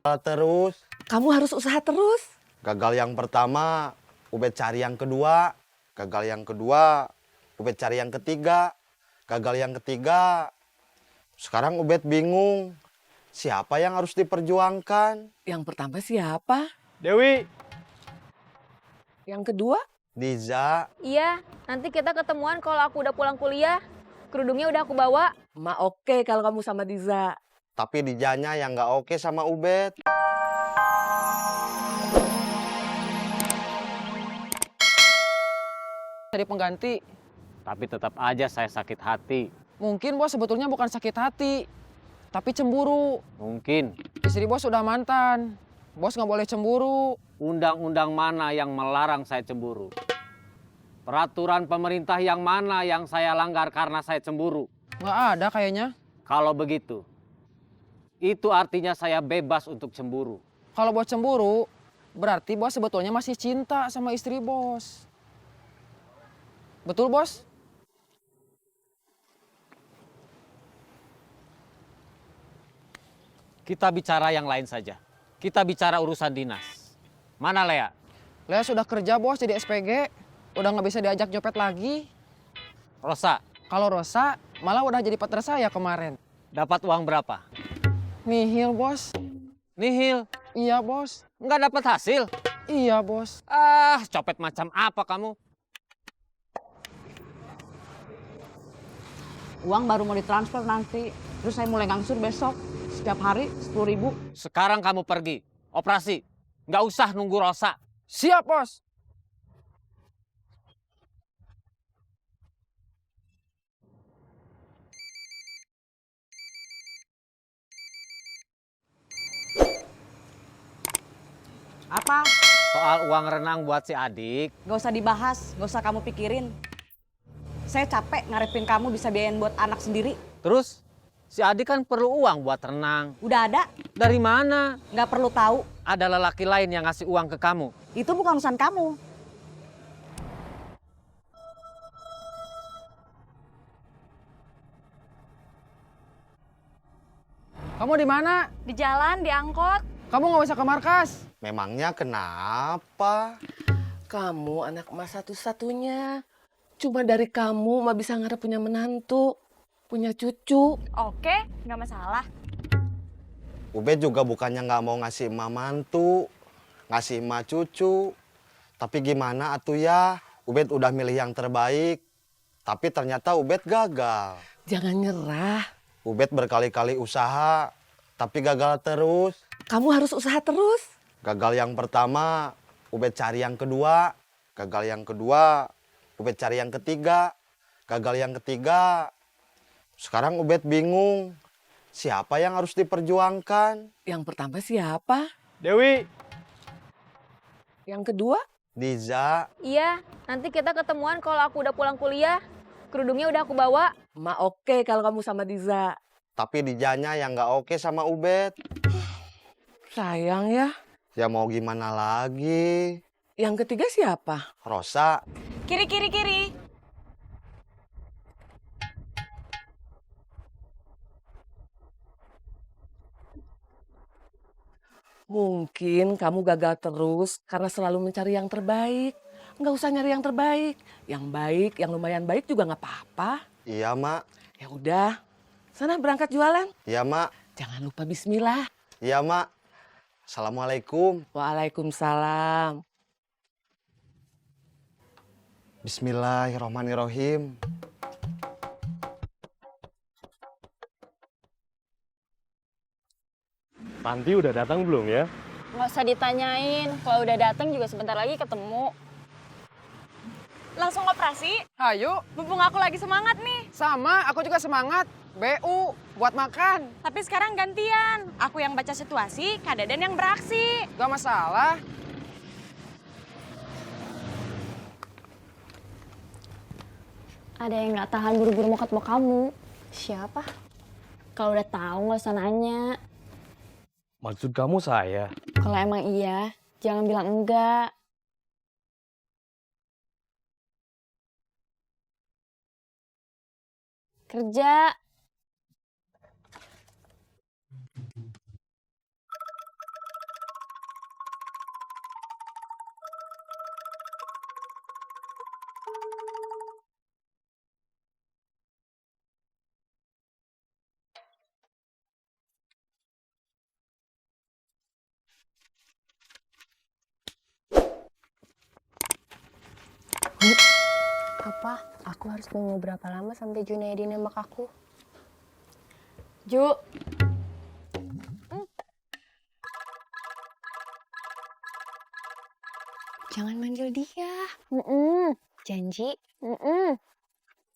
Terus, Kamu harus usaha terus. gagal yang pertama, Ubed cari yang kedua. Gagal yang kedua, Ubed cari yang ketiga. Gagal yang ketiga, sekarang Ubed bingung. Siapa yang harus diperjuangkan? Yang pertama siapa? Dewi, Yang kedua? Diza. Iya, nanti kita ketemuan kalau aku udah pulang kuliah. Kerudungnya udah aku bawa. Ma oke kalau kamu sama Diza. Tapi Dijanya yang nggak oke sama Ubed. Jadi pengganti. tapi tetap aja saya sakit hati. Mungkin bos sebetulnya bukan sakit hati, tapi cemburu. Mungkin Istri bos udah mantan. Bos nggak boleh cemburu. undang-undang mana yang melarang saya cemburu? Peraturan pemerintah yang mana yang saya langgar karena saya cemburu? Nggak ada kayaknya. Kalau begitu, itu artinya saya bebas untuk cemburu. Kalau bos cemburu, berarti bos sebetulnya masih cinta sama istri bos. Betul bos? Kita bicara yang lain saja. Kita bicara urusan dinas. Mana Lea? Lea sudah kerja bos jadi SPG. Udah nggak bisa diajak nyopet lagi. Rosa, Kalau Rosa, malah udah jadi partner saya kemarin. dapat uang berapa? Nihil bos. Nihil. Iya bos. Nggak dapat hasil. Iya bos. Ah, copet macam apa kamu? Uang baru mau ditransfer nanti. Terus saya mulai ngangsur besok. Setiap hari 10.000. Sekarang kamu pergi. Operasi. Nggak usah nunggu Rosa. Siap bos. Apa? Soal uang renang buat si adik. Gak usah dibahas, gak usah kamu pikirin. Saya capek ngarepin kamu bisa biayain buat anak sendiri. Terus, si adik kan perlu uang buat renang. Udah ada, Dari mana? gak perlu tahu. Ada lelaki lain yang ngasih uang ke kamu. Itu bukan urusan kamu. Kamu di mana? Di jalan, di angkot. Kamu nggak usah ke markas. Memangnya kenapa? Kamu anak emas satu-satunya. Cuma dari kamu Ma bisa ngarep punya menantu, punya cucu. Oke, nggak masalah. Ubed juga bukannya nggak mau ngasih emak mantu, ngasih emak cucu. Tapi gimana atuh ya? Ubed udah milih yang terbaik. Tapi ternyata Ubed gagal. Jangan nyerah. Ubed berkali-kali usaha, tapi gagal terus. Kamu harus usaha terus. Gagal yang pertama, Ubed cari yang kedua. Gagal yang kedua, Ubed cari yang ketiga. Gagal yang ketiga, sekarang Ubed bingung. Siapa yang harus diperjuangkan? Yang pertama siapa? Dewi. Yang kedua? Diza. Iya, nanti kita ketemuan kalau aku udah pulang kuliah. Kerudungnya udah aku bawa. Ma oke kalau kamu sama Diza. Tapi Dijanya yang nggak oke sama Ubed. Sayang ya. Ya mau gimana lagi? Yang ketiga siapa? Rosa. Kiri, kiri, kiri. Mungkin kamu gagal terus karena selalu mencari yang terbaik. Nggak usah nyari yang terbaik. Yang baik, yang lumayan baik juga nggak apa-apa. Iya, Mak. Ya udah, sana berangkat jualan. Iya, Mak. Jangan lupa bismillah. Iya, Mak. Assalamualaikum. Waalaikumsalam. Bismillahirrahmanirrahim. Tanti udah datang belum ya? Nggak usah ditanyain, kalau udah datang juga sebentar lagi ketemu. Langsung operasi? Ayo, Mumpung aku lagi semangat nih. sama. Aku juga semangat. BU, buat makan. Tapi sekarang gantian. Aku yang baca situasi, Kak Dadan yang beraksi. Gak masalah. Ada yang nggak tahan buru-buru mau ketemu kamu. Siapa? Kalau udah tahu nggak usah nanya. Maksud kamu saya? Kalau emang iya, jangan bilang enggak. Kerja. Apa? Aku harus nunggu berapa lama sampai Junaidi nembak aku? Ju. Jangan manggil dia. Janji.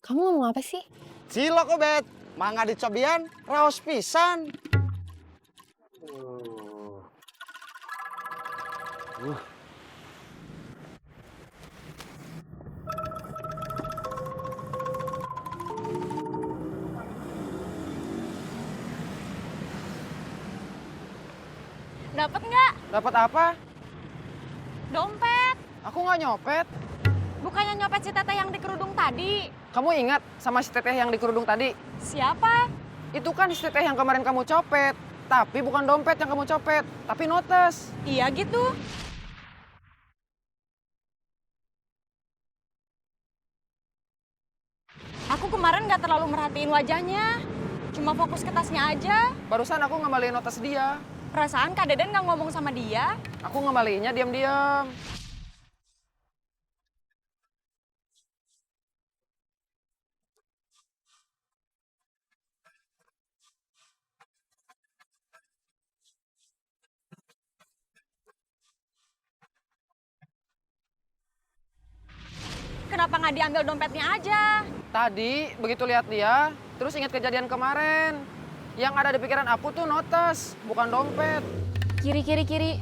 Kamu ngomong apa sih? Cilok ubed, mangga dicobian, raos pisan. Dapat nggak? Dapat apa? Dompet. Aku nggak nyopet. Bukannya nyopet si teteh yang di kerudung tadi. Kamu ingat sama si teteh yang di kerudung tadi? Siapa? Itu kan si teteh yang kemarin kamu copet. Tapi bukan dompet yang kamu copet, tapi notes. Iya gitu. Aku kemarin nggak terlalu merhatiin wajahnya. Cuma fokus ke tasnya aja. Barusan aku ngembaliin notes dia. Perasaan Kak Deden nggak ngomong sama dia. Aku ngembaliinnya diam-diam. Kenapa nggak diambil dompetnya aja? Tadi begitu lihat dia, terus ingat kejadian kemarin. Yang ada di pikiran aku tuh notes, bukan dompet. Kiri, kiri, kiri.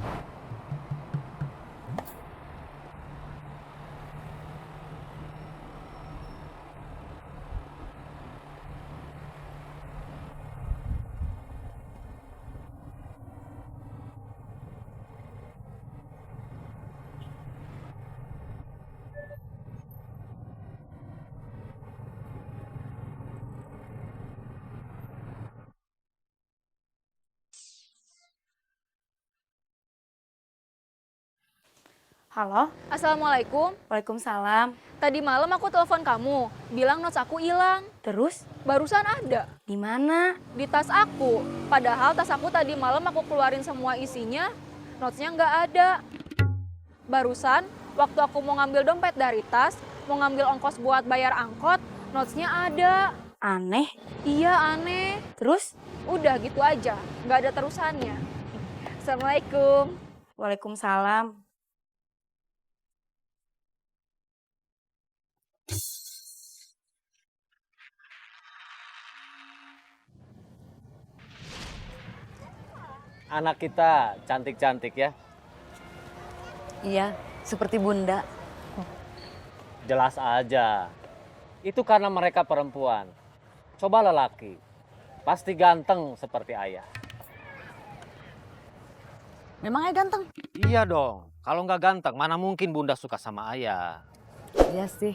Halo, Assalamualaikum. Waalaikumsalam. Tadi malam aku telepon kamu, bilang notes aku hilang. Terus Barusan ada di mana? di tas aku. Padahal tas aku tadi malam aku keluarin semua isinya, notesnya nggak ada. Barusan waktu aku mau ngambil dompet dari tas, mau ngambil ongkos buat bayar angkot, notesnya ada. Aneh. Iya aneh. Terus? Udah gitu aja, nggak ada terusannya. Assalamualaikum. Waalaikumsalam. Anak kita cantik-cantik ya. Iya, seperti bunda. Jelas aja. Itu karena mereka perempuan. Coba lelaki. Pasti ganteng seperti ayah. Memangnya ganteng? Iya dong. Kalau nggak ganteng, mana mungkin bunda suka sama ayah. Iya sih.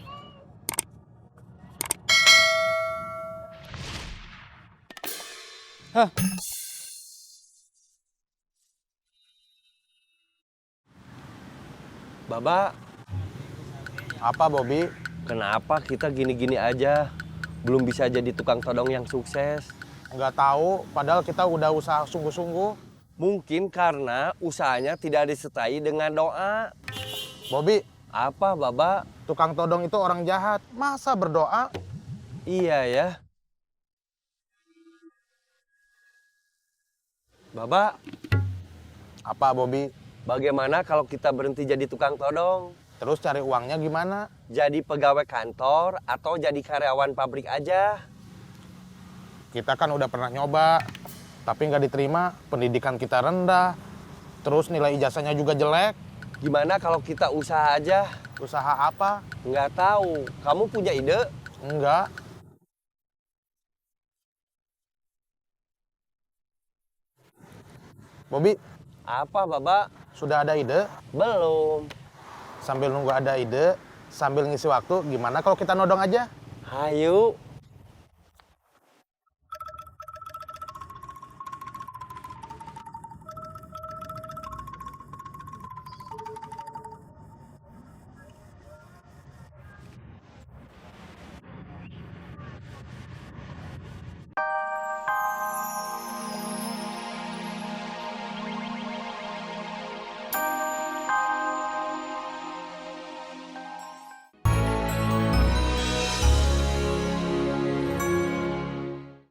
Baba, Apa Bobby? kenapa kita gini-gini aja? Belum bisa jadi tukang todong yang sukses. Nggak tahu, padahal kita udah usaha sungguh-sungguh. Mungkin karena usahanya tidak disertai dengan doa. Bobby, Apa, Baba? tukang todong itu orang jahat. Masa berdoa? Iya ya. Baba, Apa Bobby? bagaimana kalau kita berhenti jadi tukang todong? Terus cari uangnya gimana? Jadi pegawai kantor atau jadi karyawan pabrik aja? Kita kan udah pernah nyoba, tapi nggak diterima. Pendidikan kita rendah, terus nilai ijazahnya juga jelek. Gimana kalau kita usaha aja? Usaha apa? Nggak tahu. Kamu punya ide? Enggak. Bobby, Apa, Baba? sudah ada ide? Belum. Sambil nunggu ada ide, sambil ngisi waktu, gimana kalau kita nodong aja? Hayu.